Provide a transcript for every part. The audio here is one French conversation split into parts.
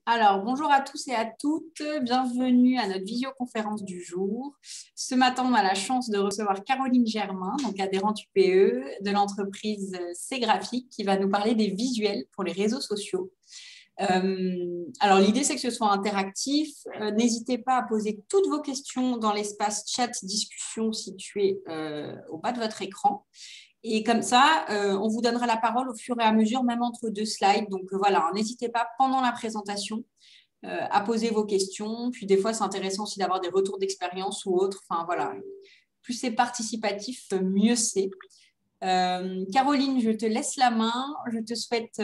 Alors, bonjour à tous et à toutes, bienvenue à notre visioconférence du jour. Ce matin, on a la chance de recevoir Caroline Germain, donc adhérente UPE de l'entreprise C Graphique, qui va nous parler des visuels pour les réseaux sociaux. Alors, l'idée, c'est que ce soit interactif. N'hésitez pas à poser toutes vos questions dans l'espace chat discussion situé au bas de votre écran. Et comme ça, on vous donnera la parole au fur et à mesure, même entre deux slides. Donc voilà, n'hésitez pas pendant la présentation à poser vos questions. Puis des fois, c'est intéressant aussi d'avoir des retours d'expérience ou autres. Enfin voilà, plus c'est participatif, mieux c'est. Caroline, je te laisse la main. Je te souhaite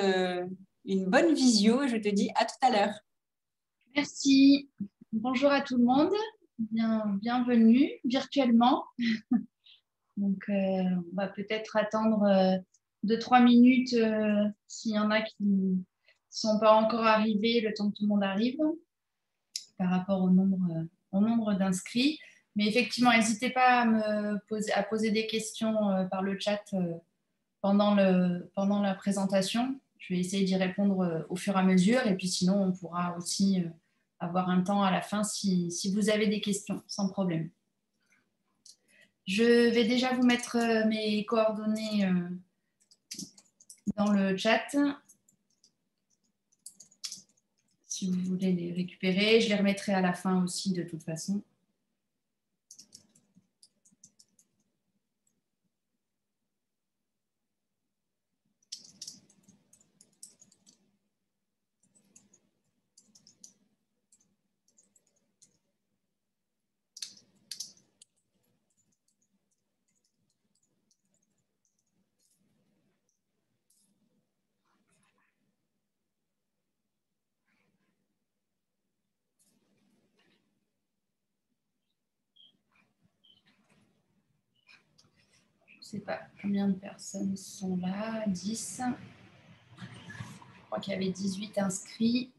une bonne visio et je te dis à tout à l'heure. Merci. Bonjour à tout le monde. Bienvenue virtuellement. Donc, on va peut-être attendre 2-3 minutes s'il y en a qui ne sont pas encore arrivés, le temps que tout le monde arrive par rapport au nombre d'inscrits. Mais effectivement, n'hésitez pas à poser des questions par le chat pendant la présentation. Je vais essayer d'y répondre au fur et à mesure. Et puis sinon, on pourra aussi avoir un temps à la fin si vous avez des questions, sans problème. Je vais déjà vous mettre mes coordonnées dans le chat. Si vous voulez les récupérer, je les remettrai à la fin aussi de toute façon. Je ne sais pas combien de personnes sont là. 10. Je crois qu'il y avait 18 inscrits.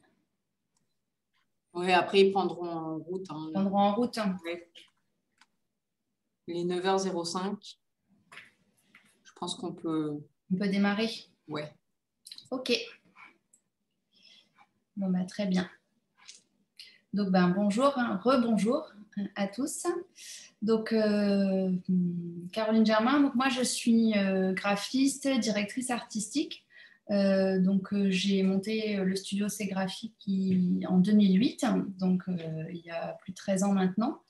Oui, après, ils prendront en route. Ils prendront en route. Ouais. Les 9h05. Je pense qu'on peut... On peut démarrer. Ouais. Ok. Bon, bah, très bien. Donc, bonjour, rebonjour à tous. Donc, Caroline Germain, donc moi je suis graphiste, directrice artistique. J'ai monté le studio C Graphique en 2008, donc il y a plus de 13 ans maintenant,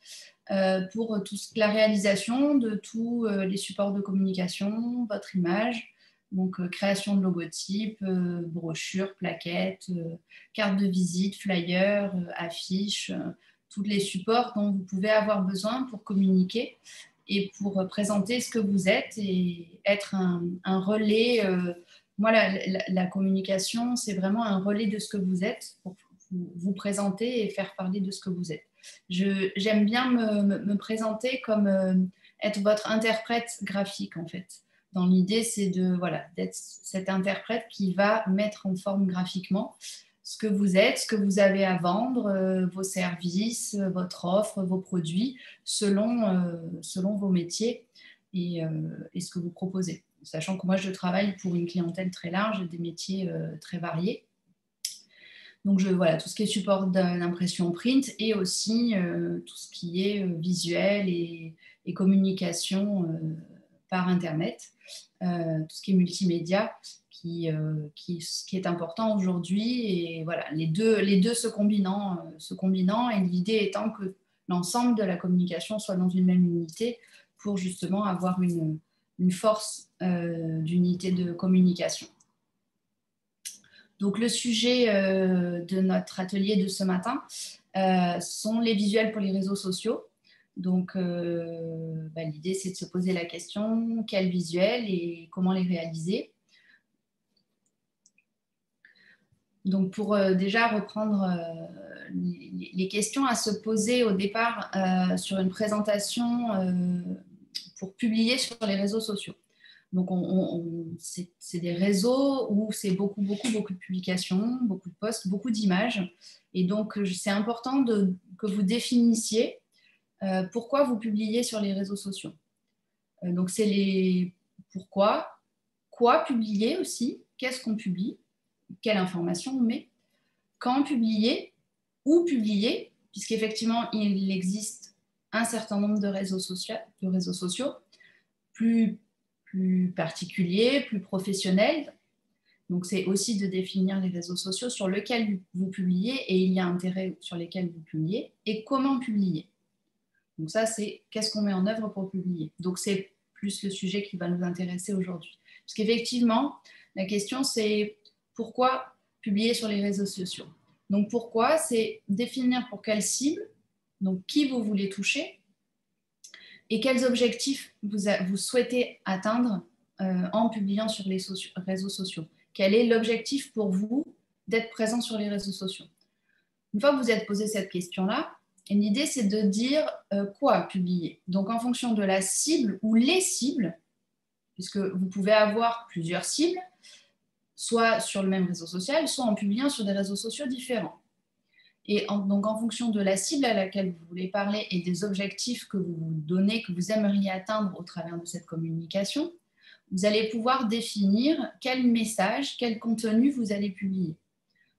pour la réalisation de tous les supports de communication, votre image, donc création de logotypes, brochures, plaquettes, cartes de visite, flyers, affiches, tous les supports dont vous pouvez avoir besoin pour communiquer et pour présenter ce que vous êtes et être un relais. Moi, la communication, c'est vraiment un relais de ce que vous êtes pour vous présenter et faire parler de ce que vous êtes. J'aime bien me présenter comme être votre interprète graphique, en fait. Dans l'idée, c'est d'être cet interprète qui va mettre en forme graphiquement ce que vous êtes, ce que vous avez à vendre, vos services, votre offre, vos produits, selon vos métiers et ce que vous proposez. Sachant que moi, je travaille pour une clientèle très large, des métiers très variés. Donc, tout ce qui est support d'impression print et aussi tout ce qui est visuel et communication par Internet, tout ce qui est multimédia qui est important aujourd'hui. Et voilà, les deux se combinant et l'idée étant que l'ensemble de la communication soit dans une même unité pour justement avoir une force d'unité de communication. Donc, le sujet de notre atelier de ce matin sont les visuels pour les réseaux sociaux. Donc, l'idée, c'est de se poser la question, quels visuels et comment les réaliser. Donc, pour déjà reprendre les questions à se poser au départ sur une présentation pour publier sur les réseaux sociaux. Donc, c'est des réseaux où c'est beaucoup de publications, beaucoup de posts, beaucoup d'images. Et donc, c'est important que vous définissiez pourquoi vous publiez sur les réseaux sociaux. Donc, c'est les pourquoi, quoi publier aussi, qu'est-ce qu'on publie, quelle information on met, quand publier, où publier, puisqu'effectivement, il existe un certain nombre de réseaux sociaux plus particuliers, plus professionnels. Donc, c'est aussi de définir les réseaux sociaux sur lesquels vous publiez et il y a intérêt sur lesquels vous publiez et comment publier. Donc ça, c'est qu'est-ce qu'on met en œuvre pour publier. Donc, c'est plus le sujet qui va nous intéresser aujourd'hui. Parce qu'effectivement, la question, c'est pourquoi publier sur les réseaux sociaux. Donc, pourquoi, c'est définir pour quelle cible, donc qui vous voulez toucher et quels objectifs vous souhaitez atteindre en publiant sur les réseaux sociaux. Quel est l'objectif pour vous d'être présent sur les réseaux sociaux? Une fois que vous êtes posé cette question-là, l'idée, c'est de dire quoi publier. Donc, en fonction de la cible ou les cibles, puisque vous pouvez avoir plusieurs cibles, soit sur le même réseau social, soit en publiant sur des réseaux sociaux différents. Et donc, en fonction de la cible à laquelle vous voulez parler et des objectifs que vous vous donnez, que vous aimeriez atteindre au travers de cette communication, vous allez pouvoir définir quel message, quel contenu vous allez publier.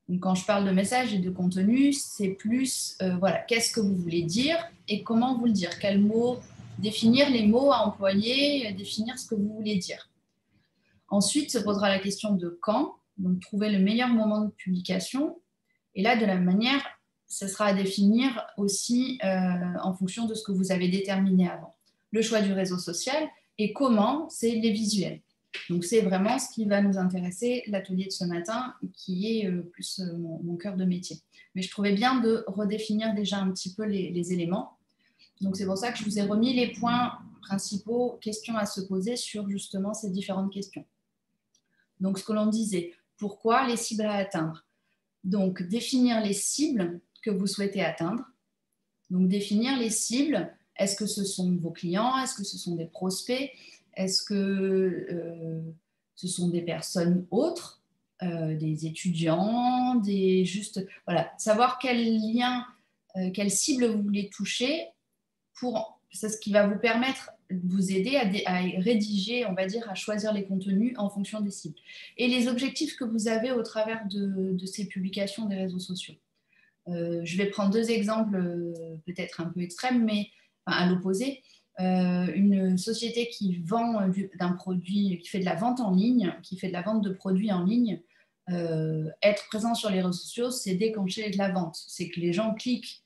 Donc, quand je parle de message et de contenu, c'est plus, voilà, qu'est-ce que vous voulez dire et comment vous le dire, quels mots, définir les mots à employer, définir ce que vous voulez dire. Ensuite, se posera la question de quand, donc trouver le meilleur moment de publication. Et là, de la même manière, ce sera à définir aussi en fonction de ce que vous avez déterminé avant. Le choix du réseau social et comment, c'est les visuels. Donc, c'est vraiment ce qui va nous intéresser, l'atelier de ce matin, qui est plus mon cœur de métier. Mais je trouvais bien de redéfinir déjà un petit peu les éléments. Donc, c'est pour ça que je vous ai remis les points principaux, questions à se poser sur justement ces différentes questions. Donc, ce que l'on disait, pourquoi les cibles à atteindre? Donc, définir les cibles que vous souhaitez atteindre. Donc, définir les cibles. Est-ce que ce sont vos clients? Est-ce que ce sont des prospects? Est-ce que ce sont des personnes autres, des étudiants, voilà, savoir quel lien, quelle cible vous voulez toucher c'est ce qui va vous permettre de vous aider à rédiger, on va dire, à choisir les contenus en fonction des cibles. Et les objectifs que vous avez au travers de ces publications des réseaux sociaux. Je vais prendre deux exemples peut-être un peu extrêmes, mais à l'opposé. Une société qui vend d'un produit, qui fait de la vente en ligne, qui fait de la vente de produits en ligne, être présent sur les réseaux sociaux, c'est déclencher de la vente. C'est que les gens cliquent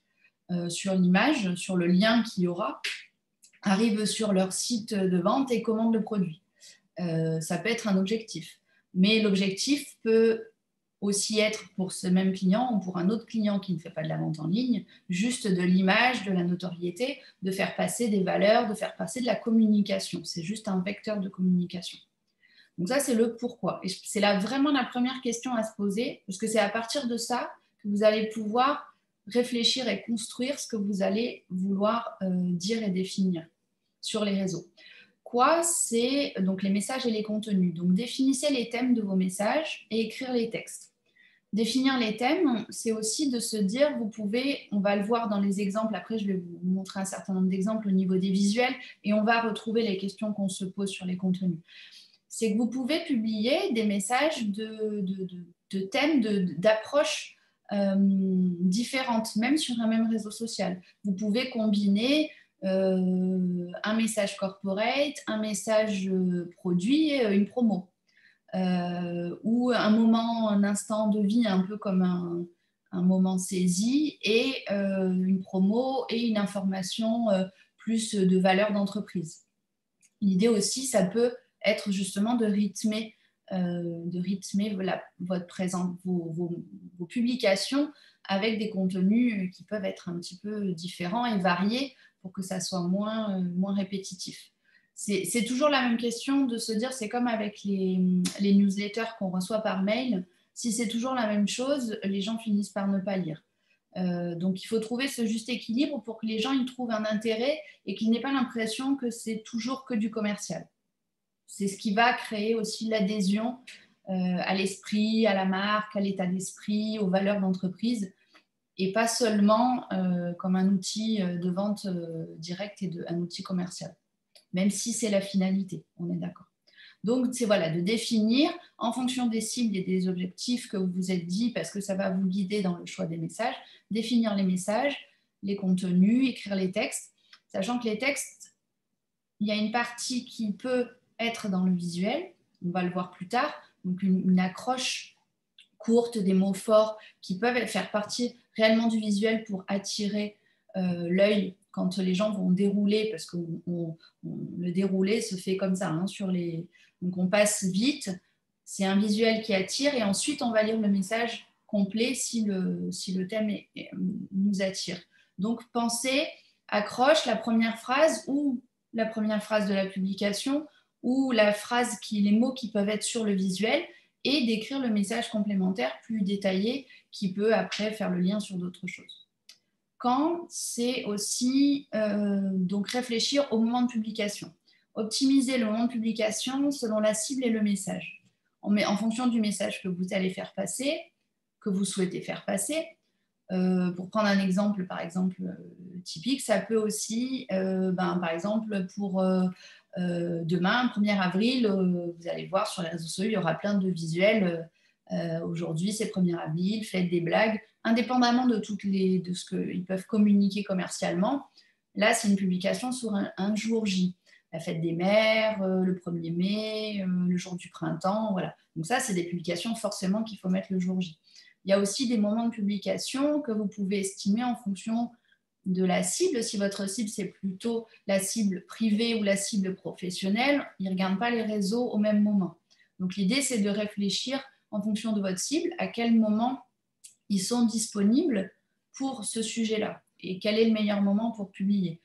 sur l'image, sur le lien qu'il y aura, arrivent sur leur site de vente et commandent le produit. Ça peut être un objectif. Mais l'objectif peut aussi être pour ce même client ou pour un autre client qui ne fait pas de la vente en ligne, juste de l'image, de la notoriété, de faire passer des valeurs, de faire passer de la communication. C'est juste un vecteur de communication. Donc ça, c'est le pourquoi. Et c'est là vraiment la première question à se poser, parce que c'est à partir de ça que vous allez pouvoir réfléchir et construire ce que vous allez vouloir dire et définir sur les réseaux. Quoi, c'est donc les messages et les contenus. Donc, définissez les thèmes de vos messages et écrire les textes. Définir les thèmes, c'est aussi de se dire, vous pouvez, on va le voir dans les exemples, après je vais vous montrer un certain nombre d'exemples au niveau des visuels et on va retrouver les questions qu'on se pose sur les contenus. C'est que vous pouvez publier des messages de thèmes, d'approches différentes, même sur un même réseau social. Vous pouvez combiner un message corporate, un message produit et une promo. Ou un moment, un instant de vie un peu comme un moment saisi et une promo et une information plus de valeur d'entreprise. L'idée aussi, ça peut être justement de rythmer votre présence, vos publications avec des contenus qui peuvent être un petit peu différents et variés pour que ça soit moins répétitif. C'est toujours la même question de se dire, c'est comme avec les newsletters qu'on reçoit par mail, si c'est toujours la même chose, les gens finissent par ne pas lire. Donc il faut trouver ce juste équilibre pour que les gens y trouvent un intérêt et qu'ils n'aient pas l'impression que c'est toujours que du commercial. C'est ce qui va créer aussi l'adhésion à l'esprit, à la marque, à l'état d'esprit, aux valeurs d'entreprise, et pas seulement comme un outil de vente directe et un outil commercial, même si c'est la finalité, on est d'accord. Donc, c'est voilà, de définir en fonction des cibles et des objectifs que vous vous êtes dit, parce que ça va vous guider dans le choix des messages, définir les messages, les contenus, écrire les textes, sachant que les textes, il y a une partie qui peut être dans le visuel, on va le voir plus tard, donc une accroche courte, des mots forts qui peuvent faire partie réellement du visuel pour attirer l'œil quand les gens vont dérouler, parce que le déroulé se fait comme ça, hein, donc on passe vite, c'est un visuel qui attire et ensuite on va lire le message complet si le thème nous attire. Donc pensez, accroche la première phrase ou la première phrase de la publication ou les mots qui peuvent être sur le visuel et d'écrire le message complémentaire plus détaillé qui peut après faire le lien sur d'autres choses. Quand c'est aussi donc réfléchir au moment de publication. Optimiser le moment de publication selon la cible et le message. En fonction du message que vous allez faire passer, que vous souhaitez faire passer. Pour prendre un exemple, typique, ça peut aussi, par exemple, pour demain, 1er avril, vous allez voir sur les réseaux sociaux, il y aura plein de visuels. Aujourd'hui, c'est 1er avril, faites des blagues, indépendamment de ce qu'ils peuvent communiquer commercialement. Là, c'est une publication sur un jour J. La fête des mères, le 1er mai, le jour du printemps, voilà. Donc ça, c'est des publications forcément qu'il faut mettre le jour J. Il y a aussi des moments de publication que vous pouvez estimer en fonction de la cible. Si votre cible, c'est plutôt la cible privée ou la cible professionnelle, ils ne regardent pas les réseaux au même moment. Donc l'idée, c'est de réfléchir en fonction de votre cible, à quel moment ils sont disponibles pour ce sujet-là et quel est le meilleur moment pour publier.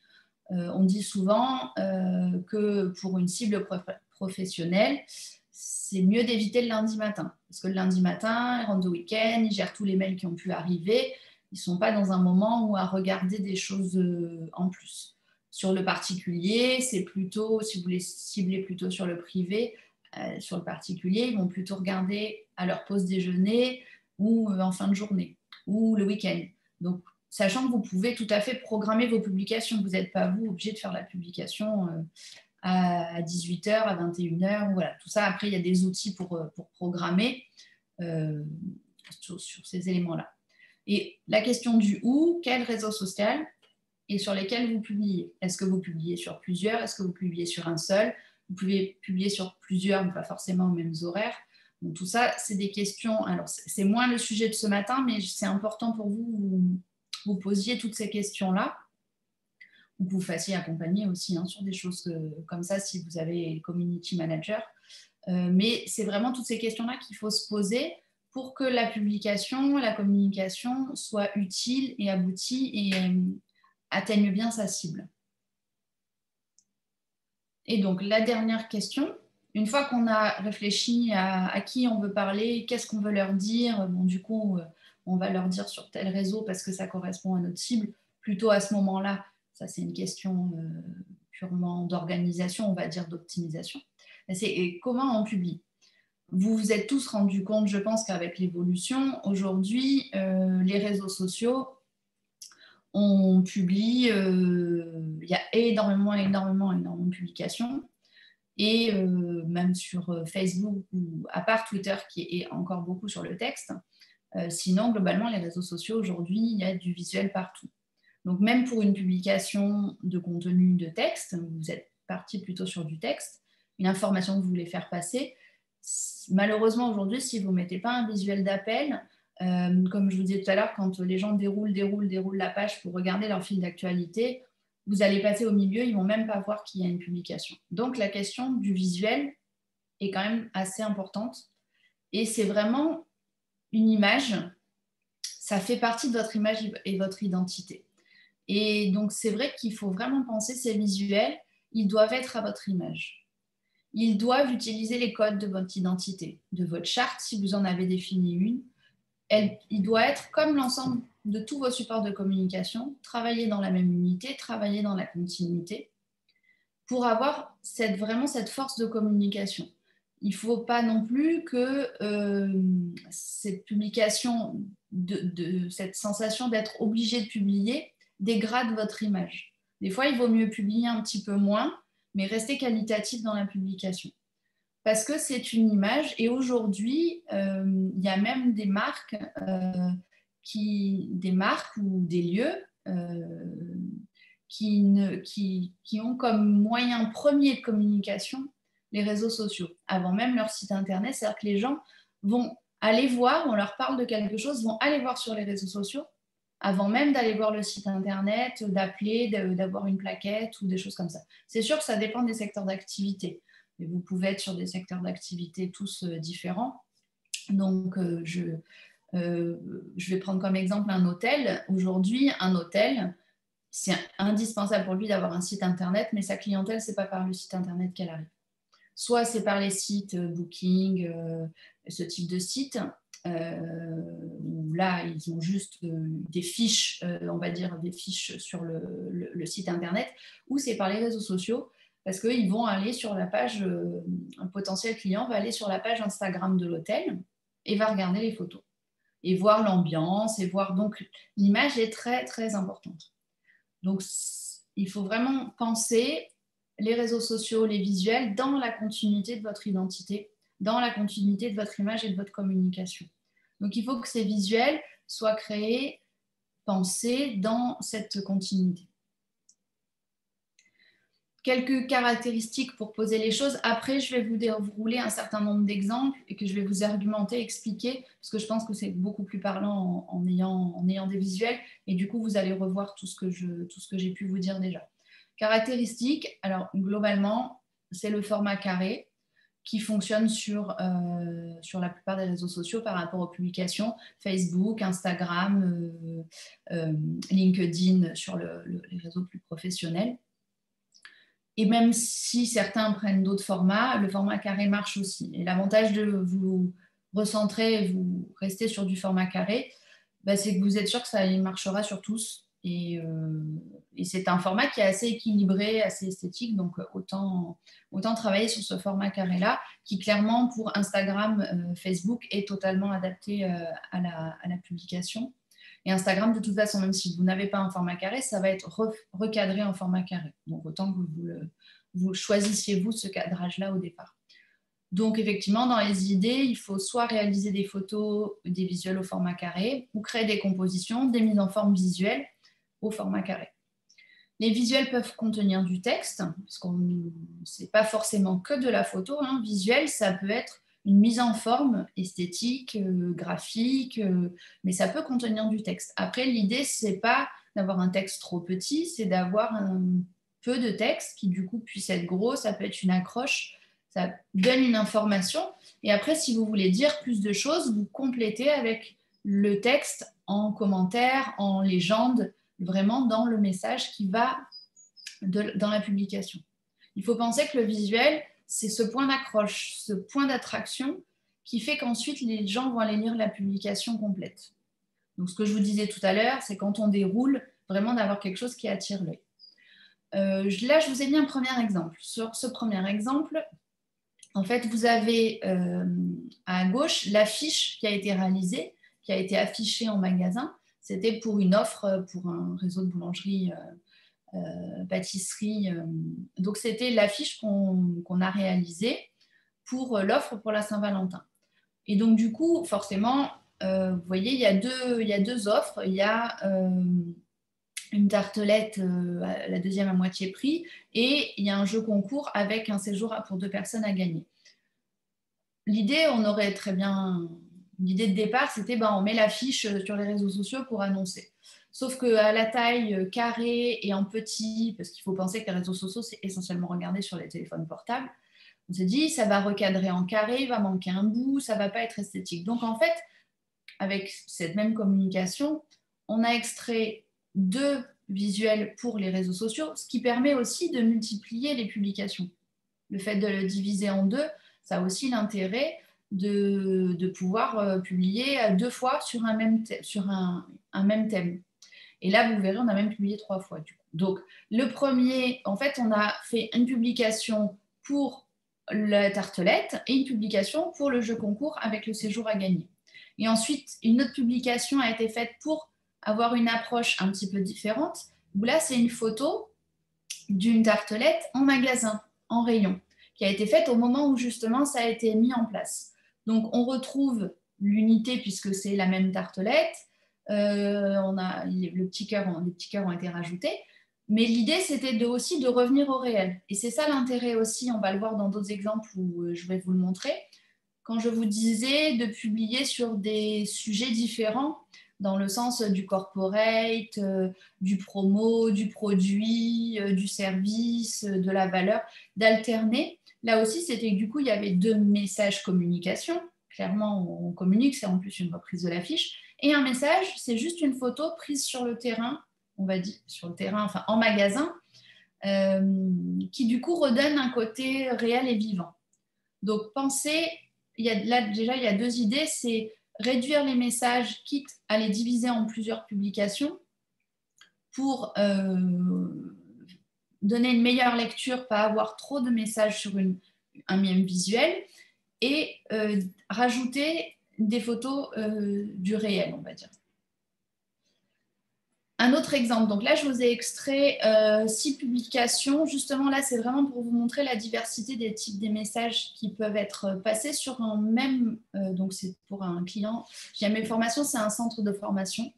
On dit souvent que pour une cible professionnelle, c'est mieux d'éviter le lundi matin. Parce que le lundi matin, ils rentrent de week-end, ils gèrent tous les mails qui ont pu arriver. Ils ne sont pas dans un moment où à regarder des choses en plus. Sur le particulier, c'est plutôt, si vous voulez cibler plutôt sur le privé, sur le particulier, ils vont plutôt regarder à leur pause déjeuner ou en fin de journée ou le week-end. Donc, sachant que vous pouvez tout à fait programmer vos publications. Vous n'êtes pas, vous, obligé de faire la publication à 18h, à 21h. Voilà. Tout ça, après, il y a des outils pour programmer sur ces éléments-là. Et la question du où, quel réseau social et sur lesquels vous publiez. Est-ce que vous publiez sur plusieurs? Est-ce que vous publiez sur un seul? Vous pouvez publier sur plusieurs, mais pas forcément aux mêmes horaires. Donc, tout ça, c'est des questions. Alors, c'est moins le sujet de ce matin, mais c'est important pour vous posiez toutes ces questions-là. Ou que vous fassiez accompagner aussi sur des choses comme ça si vous avez le community manager. Mais c'est vraiment toutes ces questions-là qu'il faut se poser pour que la publication, la communication soit utile et aboutie et atteigne bien sa cible. Et donc, la dernière question, une fois qu'on a réfléchi à qui on veut parler, qu'est-ce qu'on veut leur dire, bon, du coup, on va leur dire sur tel réseau parce que ça correspond à notre cible, plutôt à ce moment-là. Ça, c'est une question purement d'organisation, on va dire d'optimisation. C'est comment on publie. Vous vous êtes tous rendus compte, je pense, qu'avec l'évolution, aujourd'hui, les réseaux sociaux, on publie, il y a énormément de publications. Et même sur Facebook, ou à part Twitter, qui est encore beaucoup sur le texte, sinon, globalement, les réseaux sociaux, aujourd'hui, il y a du visuel partout. Donc, même pour une publication de contenu de texte, vous êtes parti plutôt sur du texte, une information que vous voulez faire passer, malheureusement, aujourd'hui, si vous ne mettez pas un visuel d'appel, comme je vous disais tout à l'heure, quand les gens déroulent la page pour regarder leur fil d'actualité, vous allez passer au milieu, ils ne vont même pas voir qu'il y a une publication. Donc, la question du visuel est quand même assez importante. Et c'est vraiment une image, ça fait partie de votre image et votre identité. Et donc, c'est vrai qu'il faut vraiment penser ces visuels, ils doivent être à votre image. Ils doivent utiliser les codes de votre identité, de votre charte, si vous en avez défini une. Il doit être comme l'ensemble de tous vos supports de communication, travailler dans la même unité, travailler dans la continuité, pour avoir vraiment cette force de communication. Il ne faut pas non plus que cette publication, cette sensation d'être obligé de publier, dégrade votre image. Des fois, il vaut mieux publier un petit peu moins, mais rester qualitatif dans la publication. parce que c'est une image. Et aujourd'hui, il y a même des marques, ou des lieux qui ont comme moyen premier de communication les réseaux sociaux, avant même leur site internet. C'est-à-dire que les gens vont aller voir, on leur parle de quelque chose, vont aller voir sur les réseaux sociaux, avant même d'aller voir le site internet, d'appeler, d'avoir une plaquette ou des choses comme ça. C'est sûr que ça dépend des secteurs d'activité. Mais vous pouvez être sur des secteurs d'activité tous différents. Donc, je vais prendre comme exemple un hôtel. Aujourd'hui, un hôtel, c'est indispensable pour lui d'avoir un site internet, mais sa clientèle, ce n'est pas par le site internet qu'elle arrive. Soit c'est par les sites Booking, ce type de site, où là, ils ont juste des fiches, on va dire des fiches sur le site internet, ou c'est par les réseaux sociaux, parce qu'ils vont aller sur la page, un potentiel client va aller sur la page Instagram de l'hôtel et va regarder les photos, et voir l'ambiance, et voir, donc l'image est très, très importante. Donc, il faut vraiment penser les réseaux sociaux, les visuels, dans la continuité de votre identité, dans la continuité de votre image et de votre communication. Donc, il faut que ces visuels soient créés, pensés dans cette continuité. Quelques caractéristiques pour poser les choses. Après, je vais vous dérouler un certain nombre d'exemples et que je vais vous argumenter, expliquer, parce que je pense que c'est beaucoup plus parlant en ayant des visuels. Et du coup, vous allez revoir tout ce que j'ai pu vous dire déjà. Caractéristiques, alors globalement, c'est le format carré qui fonctionne sur la plupart des réseaux sociaux par rapport aux publications Facebook, Instagram, LinkedIn sur les réseaux plus professionnels. Et même si certains prennent d'autres formats, le format carré marche aussi. Et l'avantage de vous recentrer et vous rester sur du format carré, c'est que vous êtes sûr que ça marchera sur tous. Et c'est un format qui est assez équilibré, assez esthétique, donc autant travailler sur ce format carré-là, qui clairement pour Instagram, Facebook est totalement adapté à la publication. Et Instagram, de toute façon, même si vous n'avez pas un format carré, ça va être recadré en format carré. Donc autant que vous choisissiez vous ce cadrage-là au départ. Donc effectivement, dans les idées, il faut soit réaliser des photos, des visuels au format carré, ou créer des compositions, des mises en forme visuelles au format carré. Les visuels peuvent contenir du texte, parce que ce n'est pas forcément que de la photo. Visuel, ça peut être une mise en forme esthétique, graphique, mais ça peut contenir du texte. Après, l'idée, ce n'est pas d'avoir un texte trop petit, c'est d'avoir un peu de texte qui, du coup, puisse être gros. Ça peut être une accroche, ça donne une information. Et après, si vous voulez dire plus de choses, vous complétez avec le texte en commentaire, en légende, vraiment dans le message qui va dans la publication. Il faut penser que le visuel, c'est ce point d'accroche, ce point d'attraction qui fait qu'ensuite les gens vont aller lire la publication complète. Donc ce que je vous disais tout à l'heure, c'est quand on déroule, vraiment d'avoir quelque chose qui attire l'œil. Là, je vous ai mis un premier exemple. Sur ce premier exemple, en fait, vous avez à gauche l'affiche qui a été réalisée, qui a été affichée en magasin. C'était pour une offre pour un réseau de boulangerie, pâtisserie. Donc, c'était l'affiche qu'on a réalisée pour l'offre pour la Saint-Valentin. Et donc, du coup, forcément, vous voyez, il y a deux offres. Il y a une tartelette, la deuxième à moitié prix, et il y a un jeu concours avec un séjour pour 2 personnes à gagner. L'idée, l'idée de départ, c'était on met l'affiche sur les réseaux sociaux pour annoncer. Sauf qu'à la taille carrée et en petit, parce qu'il faut penser que les réseaux sociaux, c'est essentiellement regardé sur les téléphones portables, on s'est dit, ça va recadrer en carré, il va manquer un bout, ça ne va pas être esthétique. Donc en fait, avec cette même communication, on a extrait 2 visuels pour les réseaux sociaux, ce qui permet aussi de multiplier les publications. Le fait de le diviser en 2, ça a aussi l'intérêt de pouvoir publier 2 fois sur un même thème. Et là, vous verrez, on a même publié 3 fois. Du coup. Donc, le premier, en fait, on a fait une publication pour la tartelette et une publication pour le jeu concours avec le séjour à gagner. Et ensuite, une autre publication a été faite pour avoir une approche un petit peu différente, où là, c'est une photo d'une tartelette en magasin, en rayon, qui a été faite au moment où justement ça a été mis en place. Donc on retrouve l'unité puisque c'est la même tartelette, les petits cœurs ont été rajoutés, mais l'idée c'était aussi de revenir au réel. Et c'est ça l'intérêt aussi, on va le voir dans d'autres exemples où je vais vous le montrer, quand je vous disais de publier sur des sujets différents, dans le sens du corporate, du promo, du produit, du service, de la valeur, d'alterner. Là aussi, c'était que du coup, il y avait 2 messages communication. Clairement, on communique, c'est en plus une reprise de l'affiche. Et un message, c'est juste une photo prise sur le terrain, on va dire sur le terrain, enfin en magasin, qui du coup redonne un côté réel et vivant. Donc, pensez, là déjà, il y a 2 idées, c'est réduire les messages, quitte à les diviser en plusieurs publications pour donner une meilleure lecture, pas avoir trop de messages sur un même visuel, et rajouter des photos du réel, on va dire. Un autre exemple, donc là je vous ai extrait 6 publications, justement là c'est vraiment pour vous montrer la diversité des types des messages qui peuvent être passés sur un même, donc c'est pour un client, Jamel Formation, c'est un centre de formation,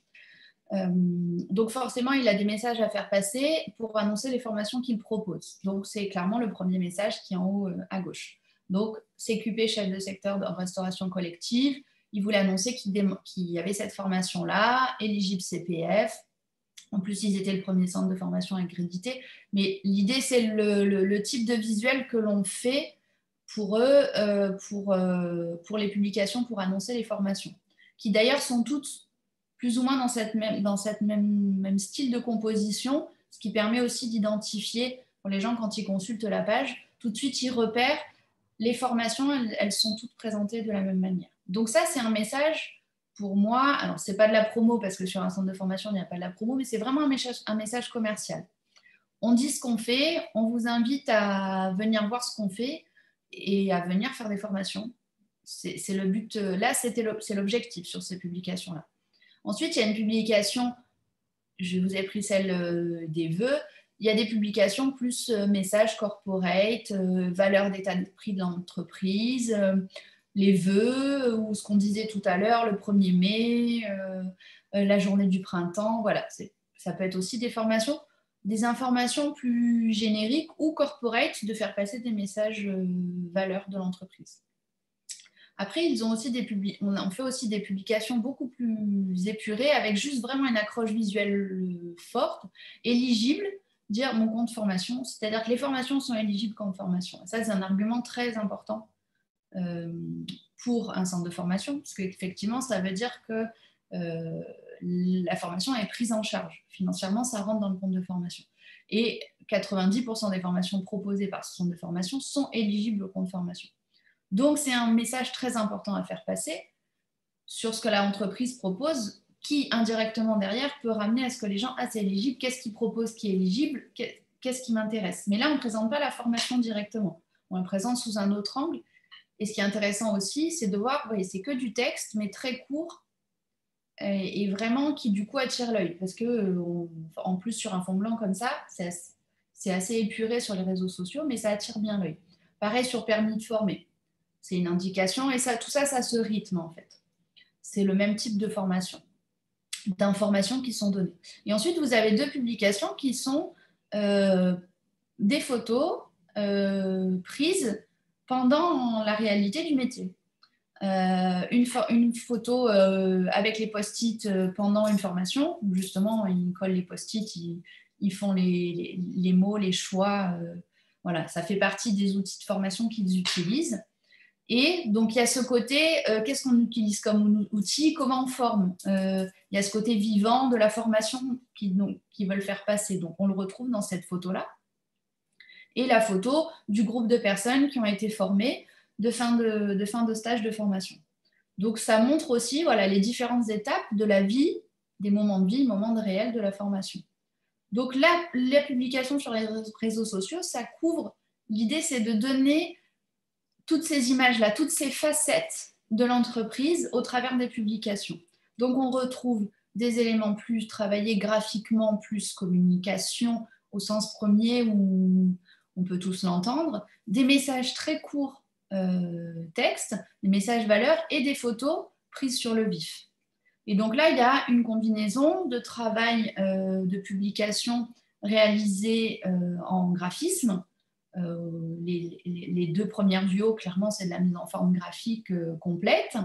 donc forcément il a des messages à faire passer pour annoncer les formations qu'il propose, donc c'est clairement le premier message qui est en haut à gauche, donc CQP, chef de secteur de restauration collective, il voulait annoncer qu'il y avait cette formation là, éligible CPF. En plus, ils étaient le premier centre de formation accrédité. Mais l'idée, c'est le type de visuel que l'on fait pour eux, pour les publications, pour annoncer les formations. Qui d'ailleurs sont toutes plus ou moins dans cette même style de composition, ce qui permet aussi d'identifier pour les gens quand ils consultent la page, tout de suite ils repèrent les formations, elles sont toutes présentées de la même manière. Donc ça, c'est un message pour moi, alors c'est pas de la promo parce que sur un centre de formation il n'y a pas de la promo, mais c'est vraiment un message commercial. On dit ce qu'on fait, on vous invite à venir voir ce qu'on fait et à venir faire des formations. C'est le but, là c'est l'objectif sur ces publications-là. Ensuite, il y a une publication, je vous ai pris celle des vœux, il y a des publications plus message corporate, valeur d'état de prix de l'entreprise, les vœux, ou ce qu'on disait tout à l'heure, le 1er mai, la journée du printemps, voilà. Ça peut être aussi des formations, des informations plus génériques ou corporate, de faire passer des messages valeurs de l'entreprise. Après, ils ont aussi on fait aussi des publications beaucoup plus épurées, avec juste vraiment une accroche visuelle forte, éligible, dire mon compte formation, c'est-à-dire que les formations sont éligibles comme formation. Ça, c'est un argument très important pour un centre de formation, parce qu'effectivement, ça veut dire que la formation est prise en charge. Financièrement, ça rentre dans le compte de formation. Et 90% des formations proposées par ce centre de formation sont éligibles au compte de formation. Donc, c'est un message très important à faire passer sur ce que l'entreprise propose, qui indirectement derrière peut ramener à ce que les gens, c'est éligible, qu'est-ce qu'ils proposent qui est éligible, qu'est-ce qui m'intéresse. Mais là, on ne présente pas la formation directement, on la présente sous un autre angle. Et ce qui est intéressant aussi, c'est de voir, voyez, c'est que du texte, mais très court, et vraiment qui du coup attire l'œil. Parce que, en plus, sur un fond blanc comme ça, c'est assez épuré sur les réseaux sociaux, mais ça attire bien l'œil. Pareil sur permis de former. C'est une indication, et ça, tout ça, ça se rythme en fait. C'est le même type de formation, d'informations qui sont données. Et ensuite, vous avez 2 publications qui sont des photos prises pendant la réalité du métier. Une photo avec les post-it pendant une formation, où justement ils collent les post-it, ils font les mots, les choix. Voilà, ça fait partie des outils de formation qu'ils utilisent. Et donc il y a ce côté, qu'est-ce qu'on utilise comme outil, comment on forme. Il y a ce côté vivant de la formation qu'ils veulent faire passer. Donc on le retrouve dans cette photo-là. Et la photo du groupe de personnes qui ont été formées de fin de stage de formation. Donc ça montre aussi, voilà, les différentes étapes de la vie, des moments de vie, moments de réel de la formation. Donc là, la publication sur les réseaux sociaux, ça couvre, l'idée c'est de donner toutes ces images-là, toutes ces facettes de l'entreprise au travers des publications. Donc on retrouve des éléments plus travaillés graphiquement, plus communication au sens premier, où on peut tous l'entendre, des messages très courts texte, des messages valeurs et des photos prises sur le vif. Et donc là, il y a une combinaison de travail de publication réalisé en graphisme. Les deux premières duos, clairement, c'est de la mise en forme graphique complète.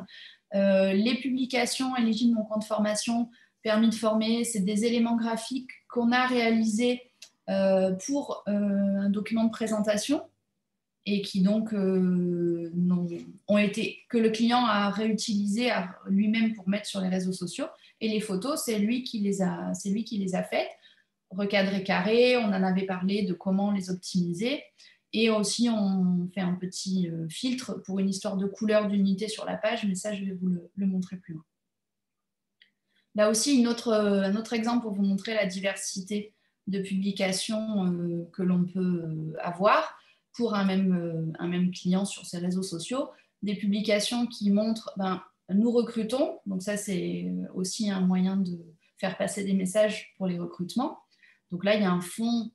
Les publications éligibles mon compte formation, permis de former, c'est des éléments graphiques qu'on a réalisés pour un document de présentation et qui donc ont été, que le client a réutilisé lui-même pour mettre sur les réseaux sociaux. Et les photos, c'est lui qui les a faites, recadrées carrées. On en avait parlé de comment les optimiser. Et aussi, on fait un petit filtre pour une histoire de couleur d'unité sur la page, mais ça, je vais vous le montrer plus loin. Là aussi, un autre exemple pour vous montrer la diversité de publications que l'on peut avoir pour un même client sur ses réseaux sociaux. Des publications qui montrent, nous recrutons, donc ça c'est aussi un moyen de faire passer des messages pour les recrutements. Donc là, il y a un fond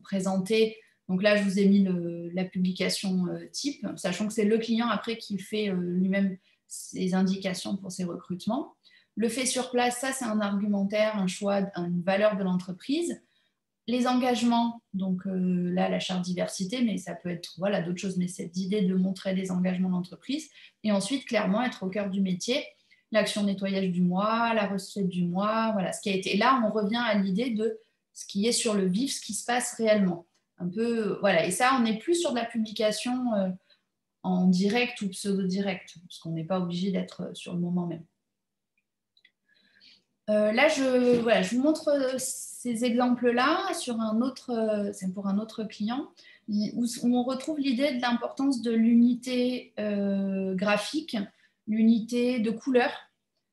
présenté. Donc là, je vous ai mis la publication type, sachant que c'est le client après qui fait lui-même ses indications pour ses recrutements. Le fait sur place, ça c'est un argumentaire, un choix, une valeur de l'entreprise. Les engagements, donc là la charte diversité, mais ça peut être d'autres choses, mais cette idée de montrer les engagements de l'entreprise. Et ensuite, clairement, être au cœur du métier, l'action nettoyage du mois, la recette du mois, voilà ce qui a été. Et là, on revient à l'idée de ce qui est sur le vif, ce qui se passe réellement. Un peu, voilà. Et ça, on n'est plus sur de la publication en direct ou pseudo-direct, parce qu'on n'est pas obligé d'être sur le moment même. Là, je vous montre ces exemples-là sur c'est pour un autre client, où on retrouve l'idée de l'importance de l'unité graphique, l'unité de couleur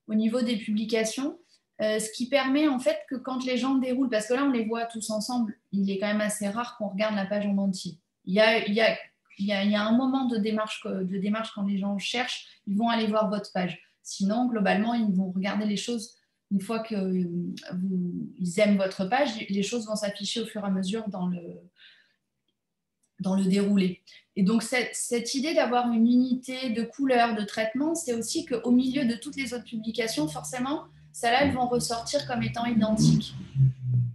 au niveau des publications, ce qui permet en fait que quand les gens déroulent, parce que là on les voit tous ensemble, il est quand même assez rare qu'on regarde la page en entier. Il y a un moment de démarche quand les gens cherchent, ils vont aller voir votre page. Sinon, globalement, ils vont regarder les choses. Une fois qu'ils aiment votre page, les choses vont s'afficher au fur et à mesure dans le déroulé. Et donc, cette idée d'avoir une unité de couleur, de traitement, c'est aussi qu'au milieu de toutes les autres publications, forcément, celles-là, elles vont ressortir comme étant identiques.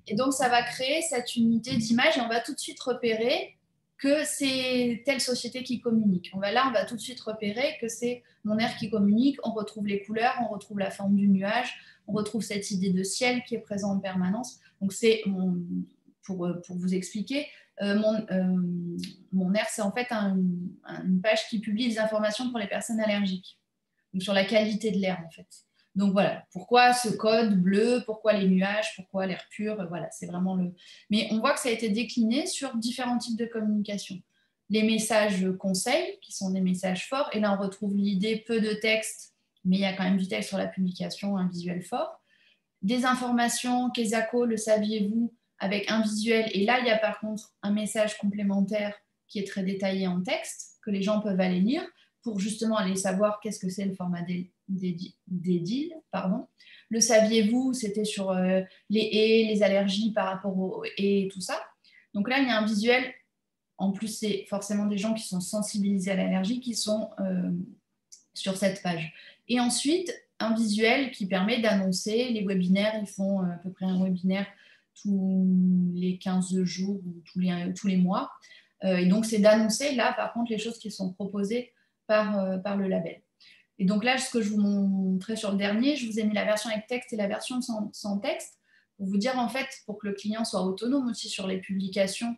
Et donc, ça va créer cette unité d'image et on va tout de suite repérer que c'est telle société qui communique. On va tout de suite repérer que c'est Mon Air qui communique. On retrouve les couleurs, on retrouve la forme du nuage, on retrouve cette idée de ciel qui est présente en permanence. Donc, pour vous expliquer, Mon Air, c'est en fait une page qui publie des informations pour les personnes allergiques, donc sur la qualité de l'air en fait. Donc voilà, pourquoi ce code bleu, pourquoi les nuages, pourquoi l'air pur, voilà, c'est vraiment le... Mais on voit que ça a été décliné sur différents types de communication. Les messages conseils, qui sont des messages forts, et là on retrouve l'idée peu de texte, mais il y a quand même du texte sur la publication, un visuel fort. Des informations, Kesako, le saviez-vous, avec un visuel, et là il y a par contre un message complémentaire qui est très détaillé en texte, que les gens peuvent aller lire, pour justement aller savoir qu'est-ce que c'est le format DDIL. Le saviez-vous, c'était sur les allergies par rapport aux et tout ça. Donc là, il y a un visuel. En plus, c'est forcément des gens qui sont sensibilisés à l'allergie qui sont sur cette page. Et ensuite, un visuel qui permet d'annoncer les webinaires. Ils font à peu près un webinaire tous les 15 jours ou tous les mois. Et donc, c'est d'annoncer, là, par contre, les choses qui sont proposées par le label. Et donc là, ce que je vous montrais sur le dernier, je vous ai mis la version avec texte et la version sans texte pour vous dire, en fait, pour que le client soit autonome aussi sur les publications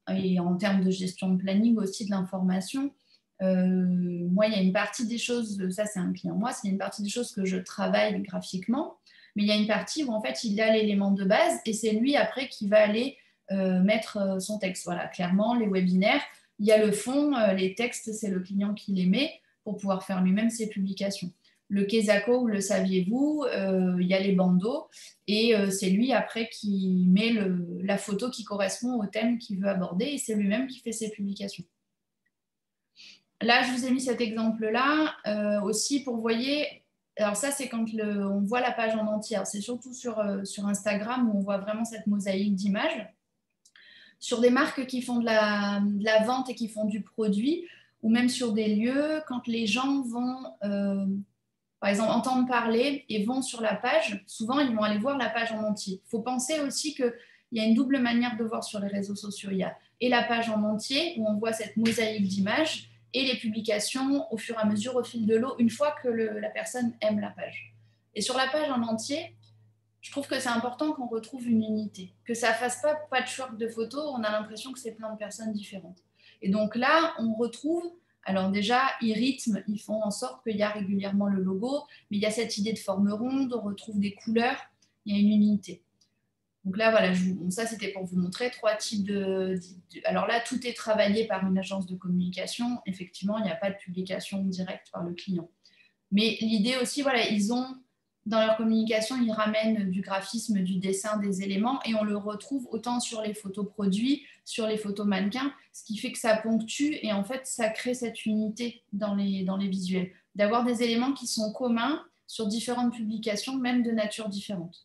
et en termes de gestion de planning aussi de l'information. Moi, il y a une partie des choses, ça c'est un client moi, c'est une partie des choses que je travaille graphiquement, mais il y a une partie où en fait, il a l'élément de base et c'est lui après qui va aller mettre son texte. Voilà, clairement, les webinaires, il y a le fond, les textes, c'est le client qui les met pour pouvoir faire lui-même ses publications. Le Kesako ou le saviez-vous, il y a les bandeaux et c'est lui après qui met la photo qui correspond au thème qu'il veut aborder et c'est lui-même qui fait ses publications. Là, je vous ai mis cet exemple-là aussi pour, vous voyez, alors ça c'est quand on voit la page en entier, c'est surtout sur Instagram où on voit vraiment cette mosaïque d'images. Sur des marques qui font de la vente et qui font du produit, ou même sur des lieux, quand les gens vont, par exemple, entendre parler et vont sur la page, souvent, ils vont aller voir la page en entier. Il faut penser aussi qu'il y a une double manière de voir sur les réseaux sociaux. Il y a et la page en entier, où on voit cette mosaïque d'images, et les publications au fur et à mesure, au fil de l'eau, une fois que la personne aime la page. Et sur la page en entier, je trouve que c'est important qu'on retrouve une unité, que ça ne fasse pas patchwork de photos, on a l'impression que c'est plein de personnes différentes. Et donc là, on retrouve, alors déjà, ils rythment, ils font en sorte qu'il y a régulièrement le logo, mais il y a cette idée de forme ronde, on retrouve des couleurs, il y a une unité. Donc là, voilà, ça c'était pour vous montrer 3 types Alors là, tout est travaillé par une agence de communication. Effectivement, il n'y a pas de publication directe par le client. Mais l'idée aussi, voilà, ils ont, dans leur communication, ils ramènent du graphisme, du dessin, des éléments, et on le retrouve autant sur les photos produits, sur les photos mannequins, ce qui fait que ça ponctue, et en fait, ça crée cette unité dans les visuels. D'avoir des éléments qui sont communs sur différentes publications, même de nature différente.